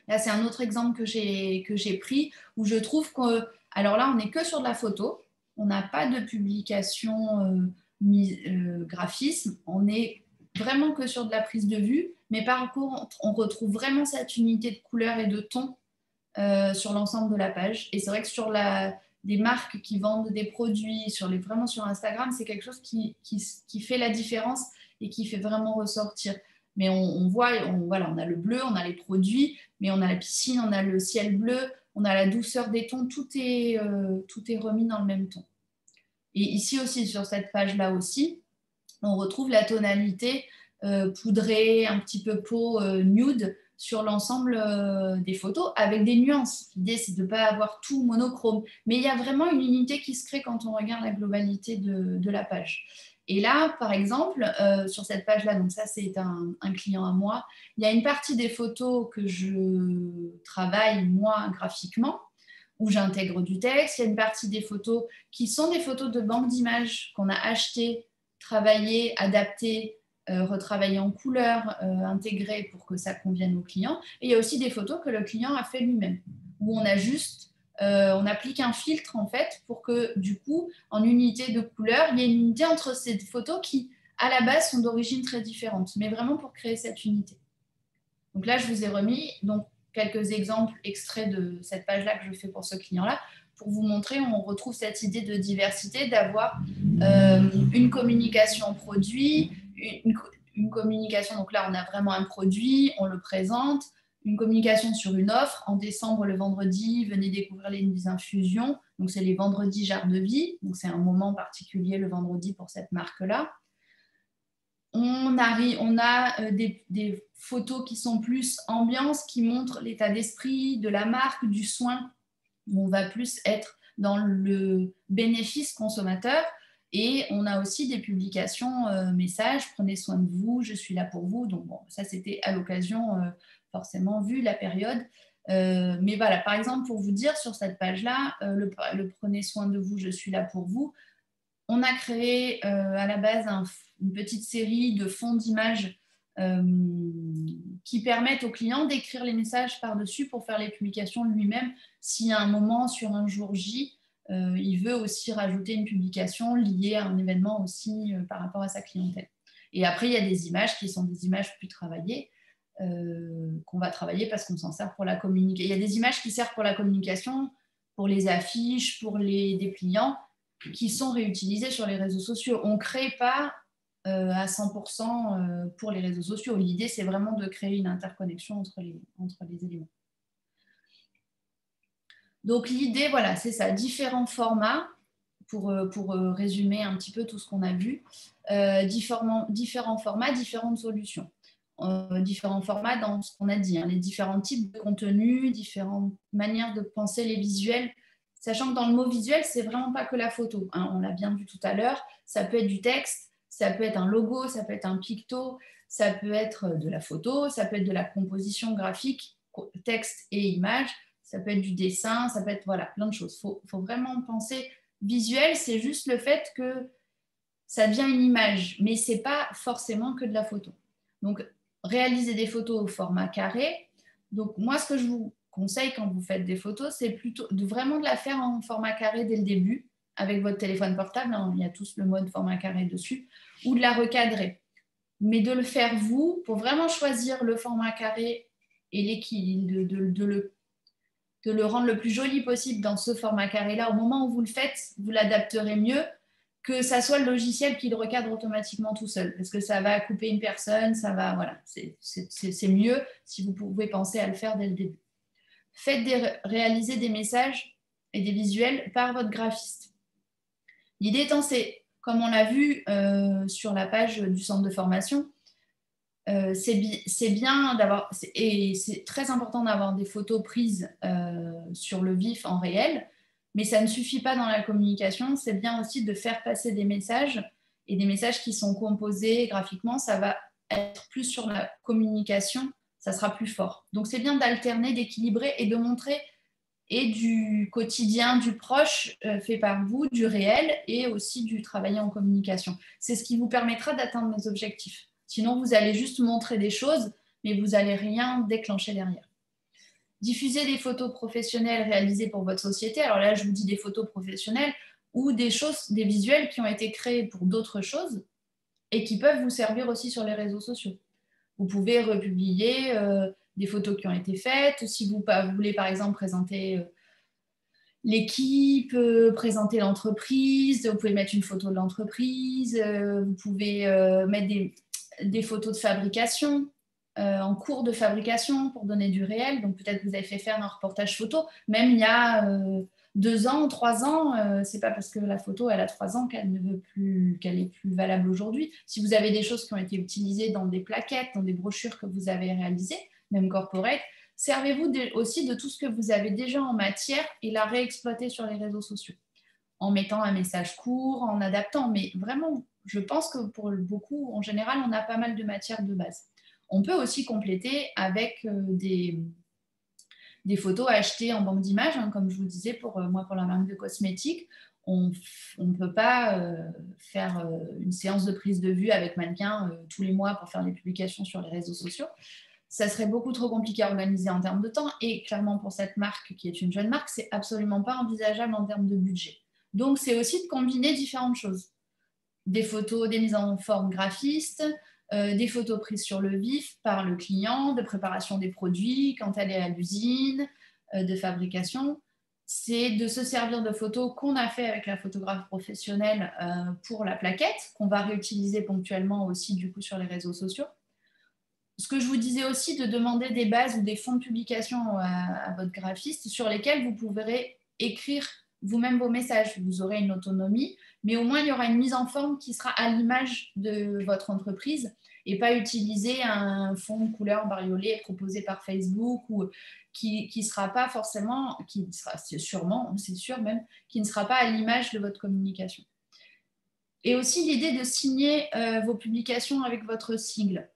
Là, c'est un autre exemple que j'ai pris où je trouve que, alors là, on n'est que sur de la photo, on n'a pas de publication graphisme, on est vraiment que sur de la prise de vue, mais par contre, on retrouve vraiment cette unité de couleurs et de tons sur l'ensemble de la page. Et c'est vrai que sur des marques qui vendent des produits, vraiment sur Instagram, c'est quelque chose qui fait la différence et qui fait vraiment ressortir. Mais on voit, voilà, on a le bleu, on a les produits, mais on a la piscine, on a le ciel bleu, on a la douceur des tons, tout est remis dans le même ton. Et ici aussi, sur cette page-là aussi, on retrouve la tonalité poudrée, un petit peu peau nude sur l'ensemble des photos avec des nuances. L'idée, c'est de ne pas avoir tout monochrome. Mais il y a vraiment une unité qui se crée quand on regarde la globalité de la page. Et là, par exemple, sur cette page-là, donc ça, c'est un client à moi, il y a une partie des photos que je travaille, moi, graphiquement, où j'intègre du texte. Il y a une partie des photos qui sont des photos de banque d'images qu'on a achetées, travaillées, adaptées, retravaillées en couleur, intégrées pour que ça convienne au client. Et il y a aussi des photos que le client a fait lui-même, où on a juste on applique un filtre en fait pour que du coup, en unité de couleur, il y ait une unité entre ces photos qui, à la base, sont d'origine très différente, mais vraiment pour créer cette unité. Donc là, je vous ai remis quelques exemples extraits de cette page-là que je fais pour ce client-là, pour vous montrer, on retrouve cette idée de diversité, d'avoir une communication produit, une communication, donc là, on a vraiment un produit, on le présente, une communication sur une offre. En décembre, le vendredi, venez découvrir les infusions. Donc, c'est les vendredis Jarre de Vie. Donc, c'est un moment particulier le vendredi pour cette marque-là. On a des photos qui sont plus ambiance, qui montrent l'état d'esprit de la marque, du soin, où on va plus être dans le bénéfice consommateur. Et on a aussi des publications messages, prenez soin de vous, je suis là pour vous. Donc, bon, ça, c'était à l'occasion, forcément, vu la période. Mais voilà, par exemple, pour vous dire, sur cette page-là, le prenez soin de vous, je suis là pour vous, on a créé à la base une petite série de fonds d'images qui permettent au client d'écrire les messages par-dessus pour faire les publications lui-même. Si à un moment, sur un jour J, il veut aussi rajouter une publication liée à un événement aussi par rapport à sa clientèle. Et après, il y a des images qui sont des images plus travaillées, qu'on va travailler parce qu'on s'en sert pour la communication. Il y a des images qui servent pour la communication, pour les affiches, pour les dépliants, qui sont réutilisées sur les réseaux sociaux. On ne crée pas à 100% pour les réseaux sociaux. L'idée, c'est vraiment de créer une interconnexion entre les éléments. Donc l'idée, voilà, c'est ça, différents formats, pour résumer un petit peu tout ce qu'on a vu, différents formats, différentes solutions. Différents formats dans ce qu'on a dit, hein, les différents types de contenus, différentes manières de penser les visuels, sachant que dans le mot visuel, c'est vraiment pas que la photo, hein, on l'a bien vu tout à l'heure, ça peut être du texte, ça peut être un logo, ça peut être un picto, ça peut être de la photo, ça peut être de la composition graphique, texte et image, ça peut être du dessin, ça peut être voilà, plein de choses. Faut vraiment penser visuel, c'est juste le fait que ça devient une image, mais c'est pas forcément que de la photo. Donc, réaliser des photos au format carré. Donc, moi, ce que je vous conseil quand vous faites des photos, c'est plutôt vraiment de la faire en format carré dès le début, avec votre téléphone portable, hein, il y a tous le mode format carré dessus, ou de la recadrer. Mais de le faire vous, pour vraiment choisir le format carré et l'équilibre, de le rendre le plus joli possible dans ce format carré-là. Au moment où vous le faites, vous l'adapterez mieux que ça soit le logiciel qui le recadre automatiquement tout seul, parce que ça va couper une personne, ça va, voilà, c'est mieux si vous pouvez penser à le faire dès le début. Réaliser des messages et des visuels par votre graphiste. L'idée étant, c'est, comme on l'a vu sur la page du centre de formation, c'est bien d'avoir, et c'est très important d'avoir des photos prises sur le vif en réel, mais ça ne suffit pas dans la communication, c'est bien aussi de faire passer des messages, et des messages qui sont composés graphiquement, ça va être plus sur la communication, ça sera plus fort. Donc c'est bien d'alterner, d'équilibrer et de montrer et du quotidien, du proche fait par vous, du réel et aussi du travailler en communication. C'est ce qui vous permettra d'atteindre mes objectifs. Sinon, vous allez juste montrer des choses, mais vous n'allez rien déclencher derrière. Diffuser des photos professionnelles réalisées pour votre société. Alors là, je vous dis des photos professionnelles ou des choses, des visuels qui ont été créés pour d'autres choses et qui peuvent vous servir aussi sur les réseaux sociaux. Vous pouvez republier des photos qui ont été faites. Si vous voulez, par exemple, présenter l'équipe, présenter l'entreprise, vous pouvez mettre une photo de l'entreprise, vous pouvez mettre des photos de fabrication, en cours de fabrication pour donner du réel. Donc peut-être que vous avez fait faire un reportage photo, même il y a 2 ans, 3 ans, c'est pas parce que la photo elle a 3 ans qu'elle est plus valable aujourd'hui. Si vous avez des choses qui ont été utilisées dans des plaquettes, dans des brochures que vous avez réalisées, même corporate, servez-vous aussi de tout ce que vous avez déjà en matière et la réexploitez sur les réseaux sociaux, en mettant un message court, en adaptant. Mais vraiment, je pense que pour beaucoup, en général, on a pas mal de matière de base. On peut aussi compléter avec des photos achetées en banque d'images, hein, comme je vous disais, pour la marque de cosmétiques. On ne peut pas faire une séance de prise de vue avec mannequin tous les mois pour faire des publications sur les réseaux sociaux. Ça serait beaucoup trop compliqué à organiser en termes de temps. Et clairement, pour cette marque qui est une jeune marque, c'est absolument pas envisageable en termes de budget. Donc, c'est aussi de combiner différentes choses. Des photos, des mises en forme graphistes, des photos prises sur le vif par le client, de préparation des produits quand elle est à l'usine, de fabrication. C'est de se servir de photos qu'on a fait avec la photographe professionnelle pour la plaquette, qu'on va réutiliser ponctuellement aussi du coup sur les réseaux sociaux. Ce que je vous disais aussi, de demander des bases ou des fonds de publication à votre graphiste sur lesquels vous pourrez écrire vous-même vos messages. Vous aurez une autonomie, mais au moins il y aura une mise en forme qui sera à l'image de votre entreprise et pas utiliser un fond de couleur bariolé proposé par Facebook ou qui ne sera pas forcément, c'est sûr même, qui ne sera pas à l'image de votre communication. Et aussi l'idée de signer vos publications avec votre sigle.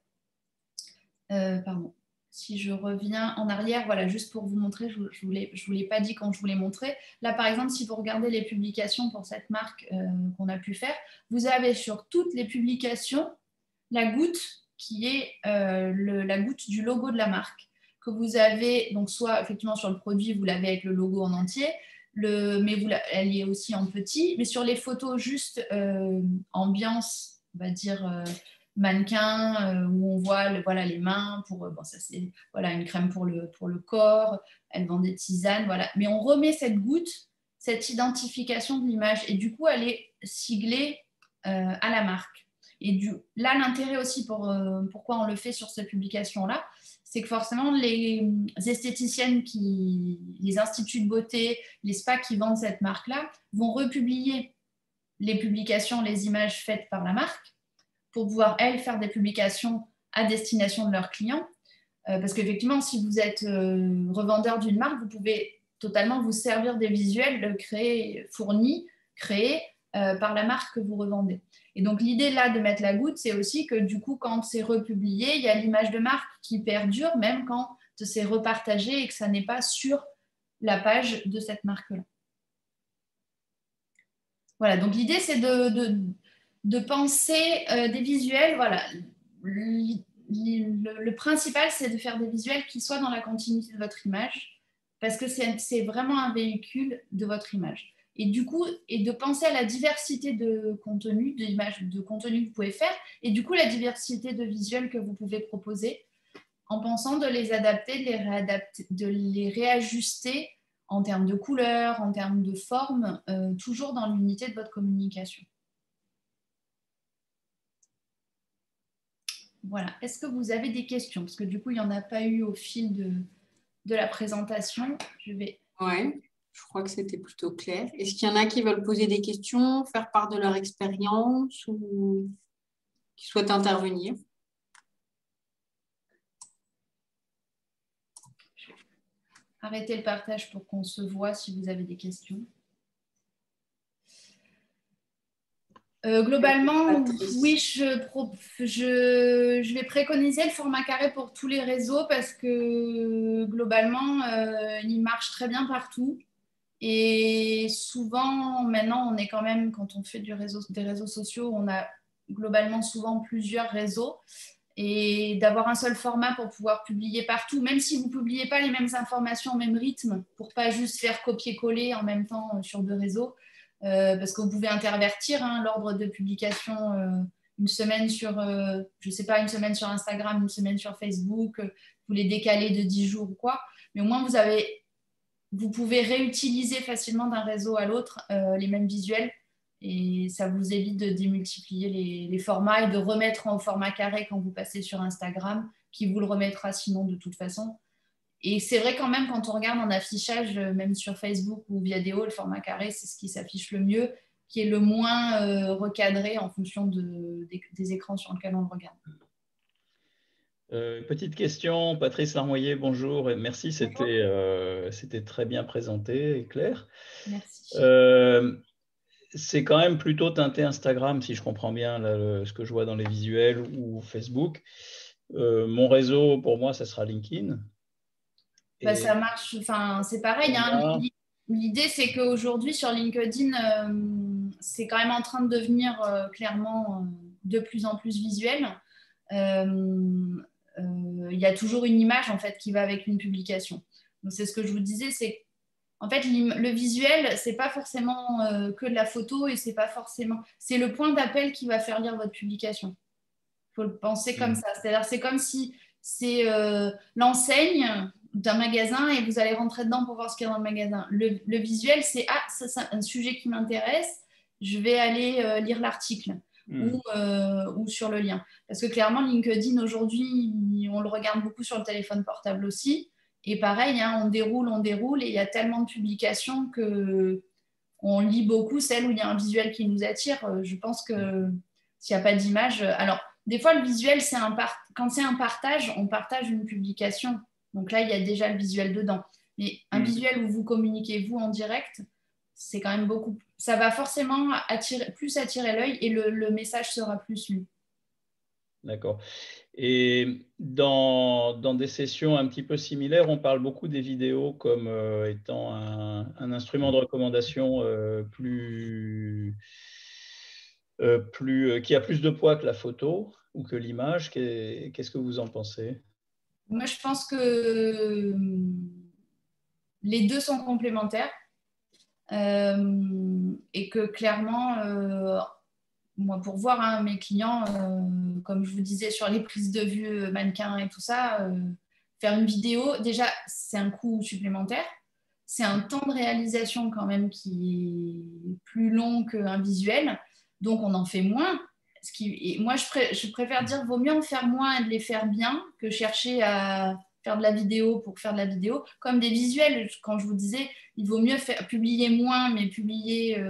Pardon. Si je reviens en arrière, voilà, juste pour vous montrer, je ne vous l'ai pas dit quand je vous l'ai montré. Là, par exemple, si vous regardez les publications pour cette marque qu'on a pu faire, vous avez sur toutes les publications la goutte qui est la goutte du logo de la marque, que vous avez, donc soit effectivement sur le produit, vous l'avez avec le logo en entier, mais elle est aussi en petit, mais sur les photos juste ambiance, on va dire mannequin, où on voit les mains pour ça c'est une crème pour le corps, elle vend des tisanes, voilà, mais on remet cette goutte, cette identification de l'image et du coup elle est siglée à la marque. Et là l'intérêt aussi pourquoi on le fait sur cette publication là, c'est que forcément les esthéticiennes, les instituts de beauté, les spas qui vendent cette marque là vont republier les publications, les images faites par la marque pour pouvoir, elles, faire des publications à destination de leurs clients. Parce qu'effectivement, si vous êtes revendeur d'une marque, vous pouvez totalement vous servir des visuels fournis, créés par la marque que vous revendez. Et donc, l'idée là de mettre la goutte, c'est aussi que du coup, quand c'est republié, il y a l'image de marque qui perdure, même quand c'est repartagé et que ça n'est pas sur la page de cette marque-là. Voilà, donc l'idée, c'est de penser des visuels. Voilà. Le principal, c'est de faire des visuels qui soient dans la continuité de votre image, parce que c'est vraiment un véhicule de votre image. Et du coup, et de penser à la diversité de contenu, d'images, de contenu que vous pouvez faire, et du coup, la diversité de visuels que vous pouvez proposer, en pensant de les adapter, de les réadapter, de les réajuster en termes de couleurs, en termes de forme, toujours dans l'unité de votre communication. Voilà. Est-ce que vous avez des questions? Parce que du coup, il n'y en a pas eu au fil de la présentation. Ouais, je crois que c'était plutôt clair. Est-ce qu'il y en a qui veulent poser des questions, faire part de leur expérience ou qui souhaitent intervenir? Arrêtez le partage pour qu'on se voit si vous avez des questions. Globalement, oui, je vais préconiser le format carré pour tous les réseaux parce que globalement, il marche très bien partout. Et souvent, maintenant, on est quand même, quand on fait des réseaux sociaux, on a globalement souvent plusieurs réseaux. Et d'avoir un seul format pour pouvoir publier partout, même si vous ne publiez pas les mêmes informations au même rythme, pour ne pas juste faire copier-coller en même temps sur 2 réseaux, parce que vous pouvez intervertir l'ordre de publication une semaine sur, je sais pas, une semaine sur Instagram, une semaine sur Facebook, vous les décalez de 10 jours ou quoi, mais au moins vous pouvez réutiliser facilement d'un réseau à l'autre les mêmes visuels et ça vous évite de démultiplier les formats et de remettre en format carré quand vous passez sur Instagram, qui vous le remettra sinon de toute façon. Et c'est vrai quand même, quand on regarde en affichage, même sur Facebook ou Viadeo, le format carré, c'est ce qui s'affiche le mieux, qui est le moins recadré en fonction des écrans sur lesquels on le regarde. Petite question, Patrice Larmoyer, bonjour et merci, c'était très bien présenté et clair. Merci. C'est quand même plutôt teinté Instagram, si je comprends bien là, ce que je vois dans les visuels, ou Facebook. Mon réseau, pour moi, ça sera LinkedIn. Bah, ça marche, enfin, c'est pareil. L'idée, c'est qu'aujourd'hui, sur LinkedIn, c'est quand même en train de devenir clairement de plus en plus visuel. Il y a toujours une image en fait, qui va avec une publication. Donc, c'est ce que je vous disais, c'est en fait, le visuel, c'est pas forcément que de la photo et c'est pas forcément. C'est le point d'appel qui va faire lire votre publication. Il faut le penser comme ça. C'est-à-dire, c'est comme si c'est l'enseigne d'un magasin et vous allez rentrer dedans pour voir ce qu'il y a dans le magasin. Le visuel, c'est ça, c'est un sujet qui m'intéresse, je vais aller lire l'article ou sur le lien. Parce que clairement, LinkedIn aujourd'hui, on le regarde beaucoup sur le téléphone portable aussi. Et pareil, on déroule et il y a tellement de publications qu'on lit beaucoup celles où il y a un visuel qui nous attire. Je pense que s'il n'y a pas d'image. Alors, des fois, le visuel, quand c'est un partage, on partage une publication. Donc là, il y a déjà le visuel dedans. Mais un visuel où vous communiquez, vous, en direct, c'est quand même beaucoup. Ça va forcément plus attirer l'œil et le message sera plus lu. D'accord. Et dans des sessions un petit peu similaires, on parle beaucoup des vidéos comme étant un instrument de recommandation qui a plus de poids que la photo ou que l'image. Qu'est-ce que vous en pensez? Moi, je pense que les deux sont complémentaires et que clairement, moi, pour voir mes clients, comme je vous disais sur les prises de vue mannequins et tout ça, faire une vidéo, déjà, c'est un coût supplémentaire. C'est un temps de réalisation quand même qui est plus long qu'un visuel. Donc, on en fait moins. Et moi, je préfère dire vaut mieux en faire moins et de les faire bien que chercher à faire de la vidéo pour faire de la vidéo. Comme des visuels, quand je vous disais, il vaut mieux publier moins, mais publier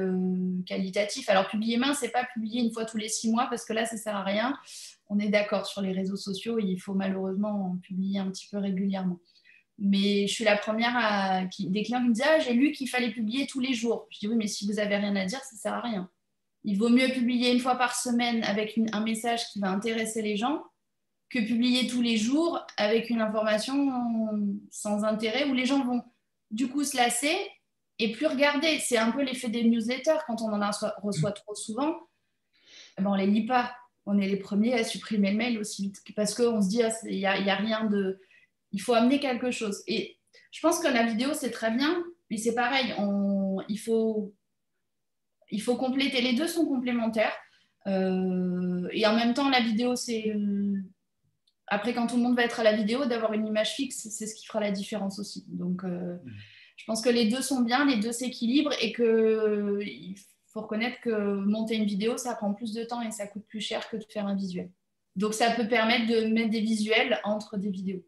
qualitatif. Alors, publier main, c'est pas publier une fois tous les 6 mois, parce que là, ça sert à rien. On est d'accord sur les réseaux sociaux, il faut malheureusement en publier un petit peu régulièrement. Mais je suis la première des clients qui me disent « Ah, j'ai lu qu'il fallait publier tous les jours. » Je dis « Oui, mais si vous n'avez rien à dire, ça ne sert à rien. Il vaut mieux publier une fois par semaine avec un message qui va intéresser les gens que publier tous les jours avec une information sans intérêt où les gens vont du coup se lasser et plus regarder. C'est un peu l'effet des newsletters. Quand on en reçoit trop souvent, on ne les lit pas. On est les premiers à supprimer le mail aussi vite parce qu'on se dit il n'y a rien de... Il faut amener quelque chose. Et Je pense que la vidéo, c'est très bien, mais c'est pareil, il faut compléter. Les deux sont complémentaires. Et en même temps, la vidéo, c'est... Après, quand tout le monde va être à la vidéo, d'avoir une image fixe, c'est ce qui fera la différence aussi. Donc, je pense que les deux sont bien, les deux s'équilibrent et qu'il faut reconnaître que monter une vidéo, ça prend plus de temps et ça coûte plus cher que de faire un visuel. Donc, ça peut permettre de mettre des visuels entre des vidéos.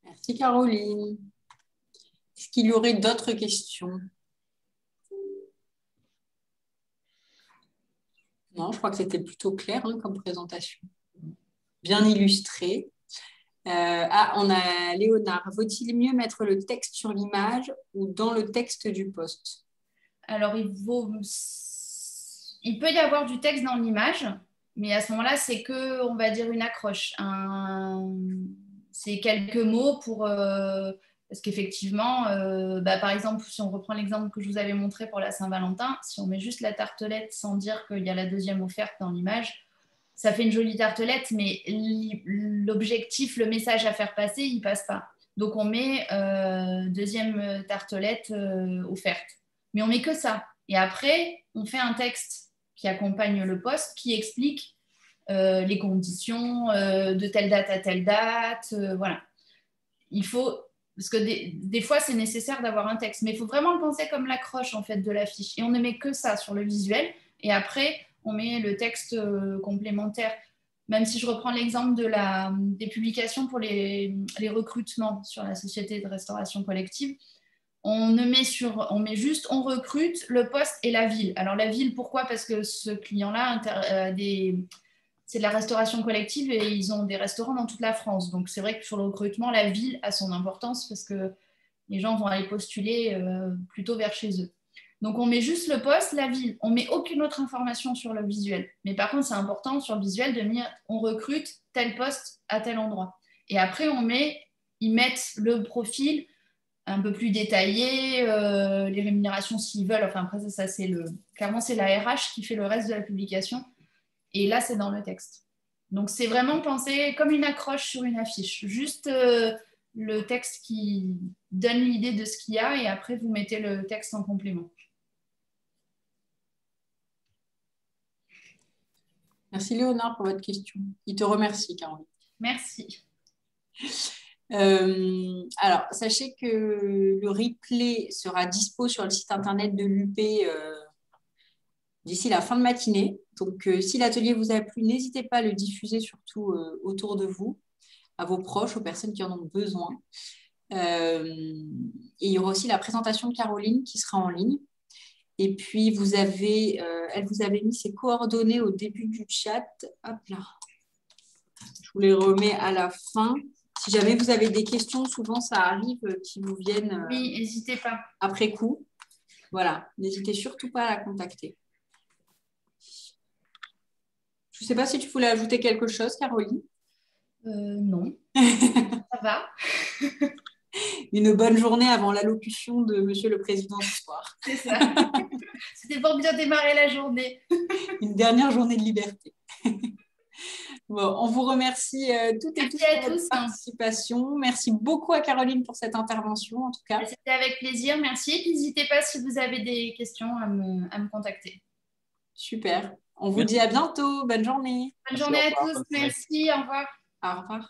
Merci Caroline. Est-ce qu'il y aurait d'autres questions? Non, je crois que c'était plutôt clair comme présentation. Bien illustré. On a Léonard. Vaut-il mieux mettre le texte sur l'image ou dans le texte du post? Alors, il peut y avoir du texte dans l'image, mais à ce moment-là, c'est que, on va dire, une accroche. C'est quelques mots pour... parce qu'effectivement, par exemple, si on reprend l'exemple que je vous avais montré pour la Saint-Valentin, si on met juste la tartelette sans dire qu'il y a la deuxième offerte dans l'image, ça fait une jolie tartelette, mais l'objectif, le message à faire passer, il ne passe pas. Donc, on met deuxième tartelette offerte. Mais on met que ça. Et après, on fait un texte qui accompagne le post, qui explique les conditions de telle date à telle date. Voilà. Il faut... Parce que des fois, c'est nécessaire d'avoir un texte. Mais il faut vraiment le penser comme l'accroche en fait, de l'affiche. Et on ne met que ça sur le visuel. Et après, on met le texte complémentaire. Même si je reprends l'exemple des publications pour les recrutements sur la société de restauration collective, on met juste, on recrute le poste et la ville. Alors la ville, pourquoi? Parce que ce client-là, c'est de la restauration collective et ils ont des restaurants dans toute la France. Donc c'est vrai que sur le recrutement, la ville a son importance parce que les gens vont aller postuler plutôt vers chez eux. Donc on met juste le poste, la ville. On met aucune autre information sur le visuel. Mais par contre, c'est important sur le visuel de dire on recrute tel poste à tel endroit. Et après, ils mettent le profil un peu plus détaillé, les rémunérations s'ils veulent. Enfin, après, ça clairement, c'est la RH qui fait le reste de la publication. Et là, c'est dans le texte. Donc, c'est vraiment pensé comme une accroche sur une affiche. Juste le texte qui donne l'idée de ce qu'il y a et après, vous mettez le texte en complément. Merci Léonard pour votre question. Il te remercie, Caroline. Merci. Alors, sachez que le replay sera dispo sur le site internet de l'UP d'ici la fin de matinée. Donc, si l'atelier vous a plu, n'hésitez pas à le diffuser surtout autour de vous, à vos proches, aux personnes qui en ont besoin. Et il y aura aussi la présentation de Caroline qui sera en ligne. Et puis, elle vous avait mis ses coordonnées au début du chat. Hop là. Je vous les remets à la fin. Si jamais vous avez des questions, souvent ça arrive qui vous viennent oui, n'hésitez pas. Après coup. Voilà, n'hésitez surtout pas à la contacter. Je ne sais pas si tu voulais ajouter quelque chose, Caroline. Non, ça va. Une bonne journée avant l'allocution de Monsieur le Président du soir. C'est ça. C'était pour bien démarrer la journée. Une dernière journée de liberté. Bon, on vous remercie toutes et tous pour votre participation. Merci beaucoup à Caroline pour cette intervention, en tout cas. C'était avec plaisir, merci. N'hésitez pas si vous avez des questions à me contacter. Super. On vous dit à bientôt. Bonne journée. Bonne journée à tous. Merci. Au revoir. Au revoir.